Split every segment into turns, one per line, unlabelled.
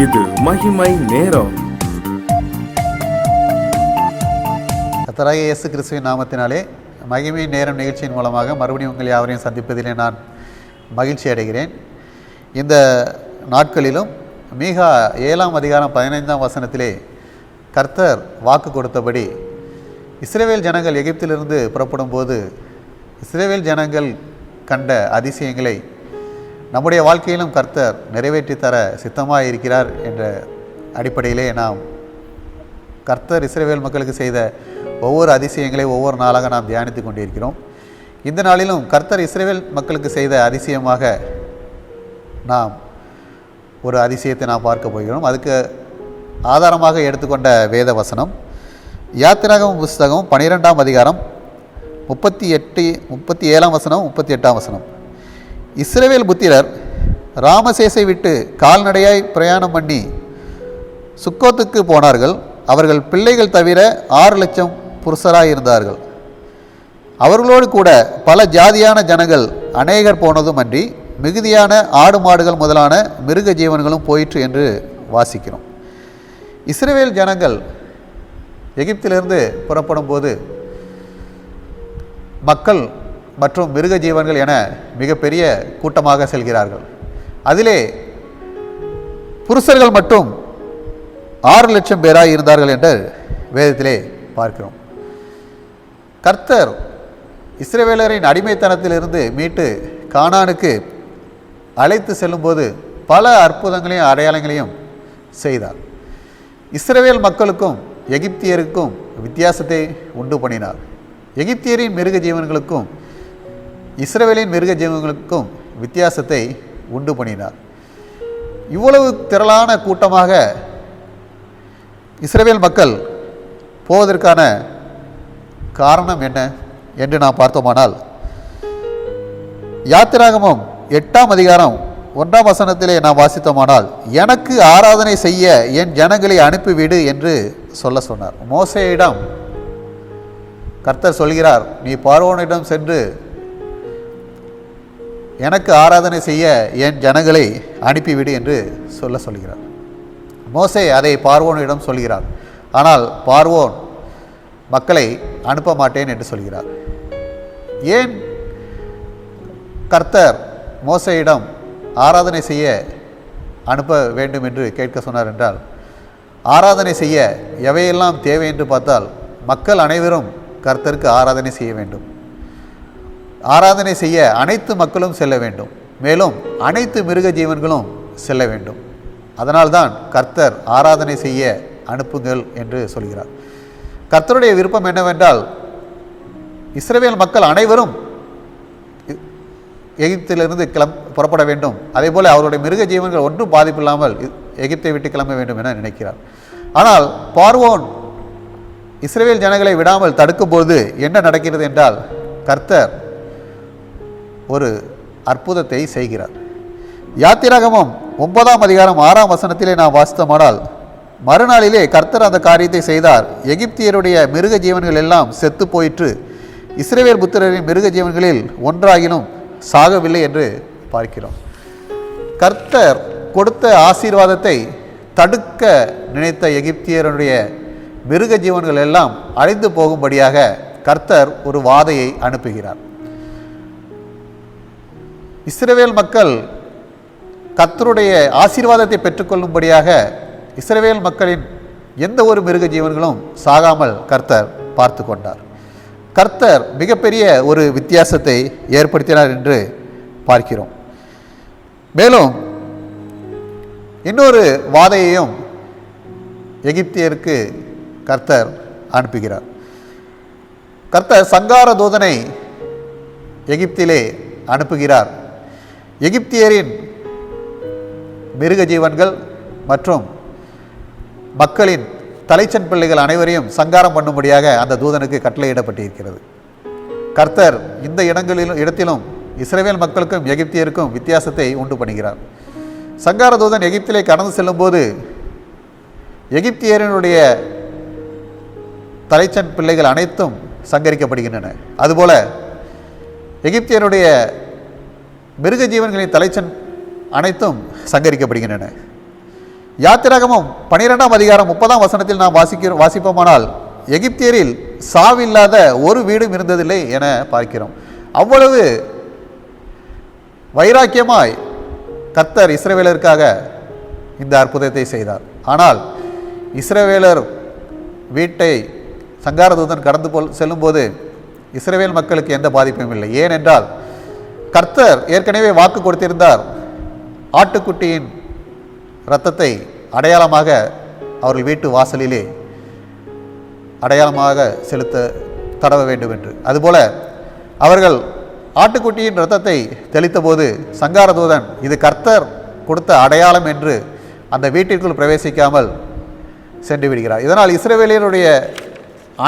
இது மகிமை நேரம்.
கர்த்தராகிய இயேசு கிறிஸ்துவின் நாமத்தினாலே மகிமை நேரம் நிகழ்ச்சியின் மூலமாக மறுபடியும் உங்கள் யாவரையும் சந்திப்பதிலே நான் மகிழ்ச்சி அடைகிறேன். இந்த நாட்களிலும் மீகா 7ஆம் அதிகாரம் 15ஆம் வசனத்திலே கர்த்தர் வாக்கு கொடுத்தபடி இஸ்ரவேல் ஜனங்கள் எகிப்திலிருந்து புறப்படும் போது இஸ்ரவேல் ஜனங்கள் கண்ட அதிசயங்களை நம்முடைய வாழ்க்கையிலும் கர்த்தர் நிறைவேற்றி தர சித்தமாக இருக்கிறார் என்ற அடிப்படையிலே நாம் கர்த்தர் இஸ்ரவேல் மக்களுக்கு செய்த ஒவ்வொரு அதிசயங்களை ஒவ்வொரு நாளாக நாம் தியானித்து கொண்டிருக்கிறோம். இந்த நாளிலும் கர்த்தர் இஸ்ரவேல் மக்களுக்கு செய்த அதிசயமாக நாம் ஒரு அதிசயத்தை நாம் பார்க்க போகிறோம். அதுக்கு ஆதாரமாக எடுத்துக்கொண்ட வேத வசனம் யாத்திராகமம் புஸ்தகம் 12ஆம் அதிகாரம் 37ஆம் வசனம் 38ஆம் வசனம். இஸ்ரவேல் புத்திரர் ராமசேசை விட்டு கால்நடையாய் பிரயாணம் பண்ணி சுக்கோத்துக்கு போனார்கள். அவர்கள் பிள்ளைகள் தவிர 6 லட்சம் புருஷராய் இருந்தார்கள். அவர்களோடு கூட பல ஜாதியான ஜனங்கள் அநேகர் போனதும் அன்றி மிகுதியான ஆடு மாடுகள் முதலான மிருக ஜீவன்களும் போயிற்று என்று வாசிக்கிறோம். இஸ்ரவேல் ஜனங்கள் எகிப்திலிருந்து புறப்படும் போது மக்கள் மற்றும் மிருக ஜீவன்கள் என மிகப்பெரிய கூட்டமாக செல்கிறார்கள். அதிலே புருஷர்கள் மட்டும் 6 லட்சம் பேராய் இருந்தார்கள் என்று வேதத்திலே பார்க்கிறோம். கர்த்தர் இஸ்ரவேலரின் அடிமைத்தனத்திலிருந்து மீட்டு கானானுக்கு அழைத்து செல்லும்போது பல அற்புதங்களையும் அடையாளங்களையும் செய்தார். இஸ்ரவேல் மக்களுக்கும் எகிப்தியருக்கும் வித்தியாசத்தை உண்டு பண்ணினார். எகிப்தியரின் மிருக ஜீவன்களுக்கும் இஸ்ரவேலின் மிருக ஜீவன்களுக்கும் வித்தியாசத்தை உண்டு பண்ணினார். இவ்வளவு திரளான கூட்டமாக இஸ்ரவேல் மக்கள் போவதற்கான காரணம் என்ன என்று நாம் பார்த்தோமானால் யாத்திராகமம் 8ஆம் அதிகாரம் 1ஆம் வசனத்திலே நாம் வாசித்தோமானால் எனக்கு ஆராதனை செய்ய என் ஜனங்களை அனுப்பிவிடு என்று சொன்னார். மோசேயிடம் கர்த்தர் சொல்கிறார், நீ பார்வோனிடம் சென்று எனக்கு ஆராதனை செய்ய என் ஜனங்களை அனுப்பிவிடு என்று சொல்கிறார். மோசே அதை பார்வோனிடம் சொல்கிறார். ஆனால் பார்வோன் மக்களை அனுப்ப மாட்டேன் என்று சொல்கிறார். ஏன் கர்த்தர் மோசேயிடம் ஆராதனை செய்ய அனுப்ப வேண்டும் என்று கேட்க சொன்னார் என்றால், ஆராதனை செய்ய எவையெல்லாம் தேவை என்று பார்த்தால் மக்கள் அனைவரும் கர்த்தருக்கு ஆராதனை செய்ய வேண்டும். ஆராதனை செய்ய அனைத்து மக்களும் செல்ல வேண்டும். மேலும் அனைத்து மிருக ஜீவன்களும் செல்ல வேண்டும். அதனால்தான் கர்த்தர் ஆராதனை செய்ய அனுப்புங்கள் என்று சொல்கிறார். கர்த்தருடைய விருப்பம் என்னவென்றால் இஸ்ரவேல் மக்கள் அனைவரும் எகிப்திலிருந்து புறப்பட வேண்டும். அதே போல் அவருடைய மிருக ஜீவன்கள் ஒன்றும் பாதிப்பில்லாமல் எகிப்தை விட்டு கிளம்ப வேண்டும் என நினைக்கிறார். ஆனால் பார்வோன் இஸ்ரவேல் ஜனங்களை விடாமல் தடுக்கும்போது என்ன நடக்கிறது என்றால் கர்த்தர் ஒரு அற்புதத்தை செய்கிறார். யாத்திராகமம் 9ஆம் அதிகாரம் 6ஆம் வசனத்திலே நாம் வாசித்தோமானால் மறுநாளிலே கர்த்தர் அந்த காரியத்தை செய்தார். எகிப்தியருடைய மிருக ஜீவன்கள் எல்லாம் செத்து போயிற்று. இஸ்ரவேல் புத்திரரின் மிருக ஜீவன்களில் ஒன்றாகிலும் சாகவில்லை என்று பார்க்கிறோம். கர்த்தர் கொடுத்த ஆசீர்வாதத்தை தடுக்க நினைத்த எகிப்தியருடைய மிருக ஜீவன்கள் எல்லாம் அழிந்து போகும்படியாக கர்த்தர் ஒரு வாதையை அனுப்புகிறார். இஸ்ரவேல் மக்கள் கர்த்தருடைய ஆசீர்வாதத்தை பெற்றுக்கொள்ளும்படியாக இஸ்ரவேல் மக்களின் எந்த ஒரு மிருக ஜீவன்களும் சாகாமல் கர்த்தர் பார்த்து கொண்டார். கர்த்தர் மிகப்பெரிய ஒரு வித்தியாசத்தை ஏற்படுத்தினார் என்று பார்க்கிறோம். மேலும் இன்னொரு வாதையையும் எகிப்தியருக்கு கர்த்தர் அனுப்புகிறார். கர்த்தர் சங்கார தூதனை எகிப்திலே அனுப்புகிறார். எகிப்தியரின் மிருக ஜீவன்கள் மற்றும் மக்களின் தலைச்சன் பிள்ளைகள் அனைவரையும் சங்காரம் பண்ணும்படியாக அந்த தூதனுக்கு கட்டளையிடப்பட்டிருக்கிறது. கர்த்தர் இந்த இடத்திலும் இஸ்ரவேல் மக்களுக்கும் எகிப்தியருக்கும் வித்தியாசத்தை உண்டு பண்ணுகிறார். சங்கார தூதன் எகிப்திலே கடந்து செல்லும்போது எகிப்தியரினுடைய தலைச்சன் பிள்ளைகள் அனைத்தும் சங்கரிக்கப்படுகின்றன. அதுபோல எகிப்தியருடைய மிருக ஜீவன்களின் தலைச்சன் அனைத்தும் சங்கரிக்கப்படுகின்றன. யாத்திராகமம் 12ஆம் அதிகாரம் 30ஆம் வசனத்தில் நாம் வாசிப்போமானால் எகிப்தியரில் சாவில்லாத ஒரு வீடும் இருந்ததில்லை என பார்க்கிறோம். அவ்வளவு வைராக்கியமாய் கர்த்தர் இஸ்ரவேலருக்காக இந்த அற்புதத்தை செய்தார். ஆனால் இஸ்ரவேலர் வீட்டை சங்காரதூதன் கடந்து செல்லும்போது இஸ்ரவேல் மக்களுக்கு எந்த பாதிப்பும் இல்லை. ஏனென்றால் கர்த்தர் ஏற்கனவே வாக்கு கொடுத்திருந்தார், ஆட்டுக்குட்டியின் இரத்தத்தை அடையாளமாக அவர்கள் வீட்டு வாசலிலே அடையாளமாக தடவ வேண்டும் என்று. அதுபோல அவர்கள் ஆட்டுக்குட்டியின் இரத்தத்தை தெளித்த போது சங்காரதூதன் இது கர்த்தர் கொடுத்த அடையாளம் என்று அந்த வீட்டிற்குள் பிரவேசிக்காமல் சென்று விடுகிறார். இதனால் இஸ்ரவேலியருடைய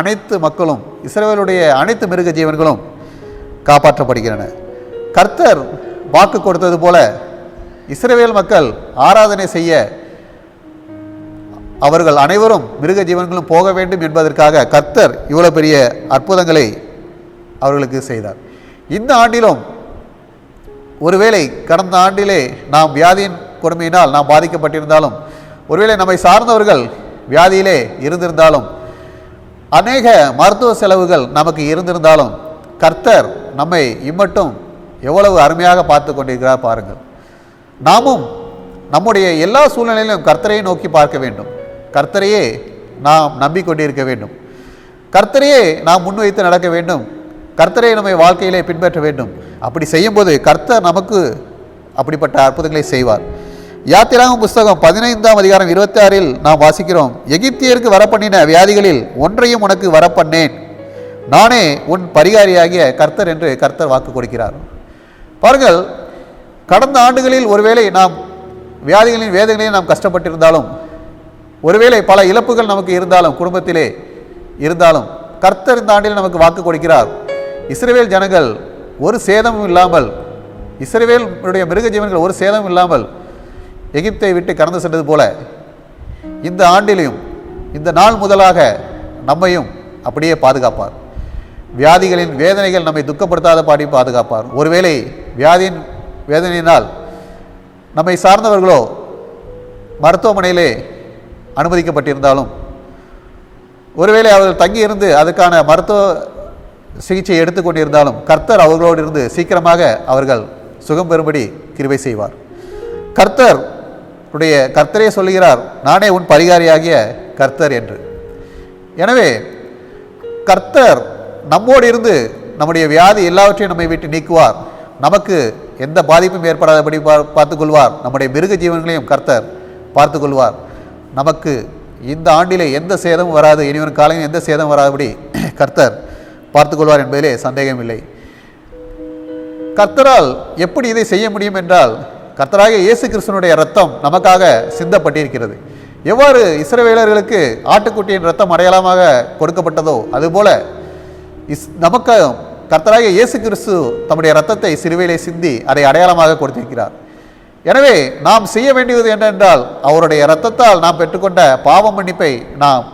அனைத்து மக்களும், இஸ்ரவேலுடைய அனைத்து மிருக ஜீவன்களும் காப்பாற்றப்படுகின்றன. கர்த்தர் வாக்கு கொடுத்தது போல இஸ்ரவேல் மக்கள் ஆராதனை செய்ய அவர்கள் அனைவரும் மிருக ஜீவன்களும் போக வேண்டும் என்பதற்காக கர்த்தர் இவ்வளவு பெரிய அற்புதங்களை அவர்களுக்கு செய்தார். இந்த ஆண்டிலும் ஒருவேளை கடந்த ஆண்டிலே நாம் வியாதியின் கொடுமையினால் நாம் பாதிக்கப்பட்டிருந்தாலும், ஒருவேளை நம்மை சார்ந்தவர்கள் வியாதியிலே இருந்திருந்தாலும், அநேக மருத்துவ செலவுகள் நமக்கு இருந்திருந்தாலும், கர்த்தர் நம்மை இம்மட்டும் எவ்வளவு அருமையாக பார்த்து கொண்டிருக்கிறார் பாருங்கள். நாமும் நம்முடைய எல்லா சூழ்நிலையிலும் கர்த்தரையை நோக்கி பார்க்க வேண்டும். கர்த்தரையே நாம் நம்பிக்கொண்டிருக்க வேண்டும். கர்த்தரையே நாம் முன்வைத்து நடக்க வேண்டும். கர்த்தரை நம்மை வாழ்க்கையிலே பின்பற்ற வேண்டும். அப்படி செய்யும்போது கர்த்தர் நமக்கு அப்படிப்பட்ட அற்புதங்களை செய்வார். யாத்திராகமம் புஸ்தகம் 15ஆம் அதிகாரம் 26இல் நாம் வாசிக்கிறோம், எகிப்தியருக்கு வரப்பண்ணின வியாதிகளில் ஒன்றையும் உனக்கு வரப்பண்ணேன், நானே உன் பரிகாரியாகிய கர்த்தர் என்று கர்த்தர் வாக்கு கொடுக்கிறார். பாருங்கள், கடந்த ஆண்டுகளில் ஒருவேளை நாம் வியாதிகளின் வேதனையில் நாம் கஷ்டப்பட்டிருந்தாலும், ஒருவேளை பல இழப்புகள் நமக்கு இருந்தாலும், குடும்பத்திலே இருந்தாலும், கர்த்தர் இந்த ஆண்டில் நமக்கு வாக்கு கொடுக்கிறார். இஸ்ரவேல் ஜனங்கள் ஒரு சேதமும் இல்லாமல், இஸ்ரவேலுடைய மிருக ஜீவன்கள் ஒரு சேதமும் இல்லாமல் எகிப்தை விட்டு கடந்து சென்றது போல இந்த ஆண்டிலும் இந்த நாள் முதலாக நம்மையும் அப்படியே பாதுகாப்பார். வியாதிகளின் வேதனைகள் நம்மை துக்கப்படுத்தாத பாடி பாதுகாப்பார். ஒருவேளை வியாதியின் வேதனையினால் நம்மை சார்ந்தவர்களோ மருத்துவமனையிலே அனுமதிக்கப்பட்டிருந்தாலும், ஒருவேளை அவர்கள் தங்கியிருந்து அதுக்கான மருத்துவ சிகிச்சை எடுத்துக்கொண்டிருந்தாலும், கர்த்தர் அவர்களோடு இருந்து சீக்கிரமாக அவர்கள் சுகம் பெறும்படி கிருபை செய்வார். கர்த்தரே சொல்லுகிறார், நானே உன் பரிகாரியாகிய கர்த்தர் என்று. எனவே கர்த்தர் நம்மோடு இருந்து நம்முடைய வியாதி எல்லாவற்றையும் நம்மை விட்டு நீக்குவார். நமக்கு எந்த பாதிப்பும் ஏற்படாதபடி பார்த்துக்கொள்வார். நம்முடைய மிருக ஜீவன்களையும் கர்த்தர் பார்த்துக்கொள்வார். நமக்கு இந்த ஆண்டிலே எந்த சேதமும் வராது, இனிவரும் காலையில் எந்த சேதம் வராதபடி கர்த்தர் பார்த்துக்கொள்வார் என்பதிலே சந்தேகமில்லை. கர்த்தரால் எப்படி இதை செய்ய முடியும் என்றால், கர்த்தராகிய இயேசு கிறிஸ்துவினுடைய இரத்தம் நமக்காக சிந்தப்பட்டிருக்கிறது. எவ்வாறு இஸ்ரவேலர்களுக்கு ஆட்டுக்குட்டியின் இரத்தம் அடையாளமாக கொடுக்கப்பட்டதோ அதுபோல நமக்கு கர்த்தராகிய இயேசு கிறிஸ்து தம்முடைய இரத்தத்தை சிலுவையிலே சிந்தி அதை அடையாளமாக கொடுத்திருக்கிறார். எனவே நாம் செய்ய வேண்டியது என்னென்றால், அவருடைய இரத்தத்தால் நாம் பெற்றுக்கொண்ட பாவ மன்னிப்பை நாம்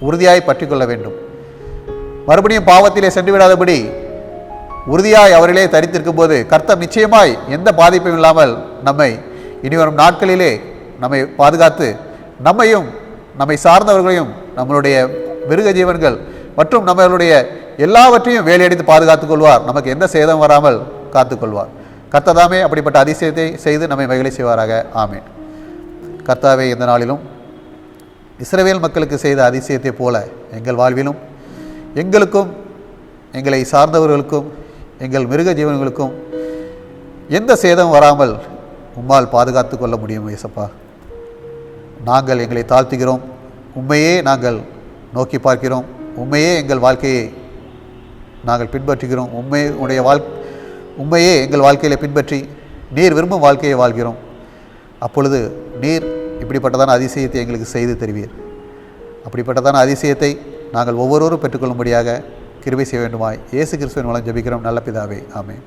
உறுதியாய் பற்றி கொள்ள வேண்டும். மறுபடியும் பாவத்திலே சென்று விடாதபடி உறுதியாய் அவர்களே தரித்திருக்கும் போது கர்த்தர் நிச்சயமாய் எந்த பாதிப்பும் இல்லாமல் நம்மை இனிவரும் நாட்களிலே நம்மை பாதுகாத்து நம்மையும் நம்மை சார்ந்தவர்களையும் நம்மளுடைய மிருக ஜீவன்கள் மற்றும் நம்மளுடைய எல்லாவற்றையும் வேலையடித்து பாதுகாத்துக் கொள்வார். நமக்கு எந்த சேதம் வராமல் காத்துக்கொள்வார். கர்த்ததாமே அப்படிப்பட்ட அதிசயத்தை செய்து நம்மை மகிழ செய்வாராக. ஆமீன். கர்த்தாவே, இந்த நாளிலும் இஸ்ரவேல் மக்களுக்கு செய்த அதிசயத்தை போல எங்கள் வாழ்விலும் எங்களுக்கும் எங்களை சார்ந்தவர்களுக்கும் எங்கள் மிருக ஜீவன்களுக்கும் எந்த சேதம் வராமல் உம்மால் பாதுகாத்து கொள்ள முடியும் இயேசப்பா. நாங்கள் எங்களை தாழ்த்துகிறோம், உண்மையே நாங்கள் நோக்கி பார்க்கிறோம், உண்மையே எங்கள் வாழ்க்கையை நாங்கள் பின்பற்றுகிறோம், உண்மையே எங்கள் வாழ்க்கையில் பின்பற்றி நீர் விரும்பும் வாழ்க்கையை வாழ்கிறோம். அப்பொழுது நீர் இப்படிப்பட்டதான அதிசயத்தை எங்களுக்கு செய்து தருவீர். அப்படிப்பட்டதான அதிசயத்தை நாங்கள் ஒவ்வொருவரும் பெற்றுக்கொள்ளும்படியாக கிருபை செய்ய வேண்டுமாய் இயேசு கிறிஸ்துவின் மூலம் ஜெபிக்கிறோம் நல்ல பிதாவே. ஆமென்.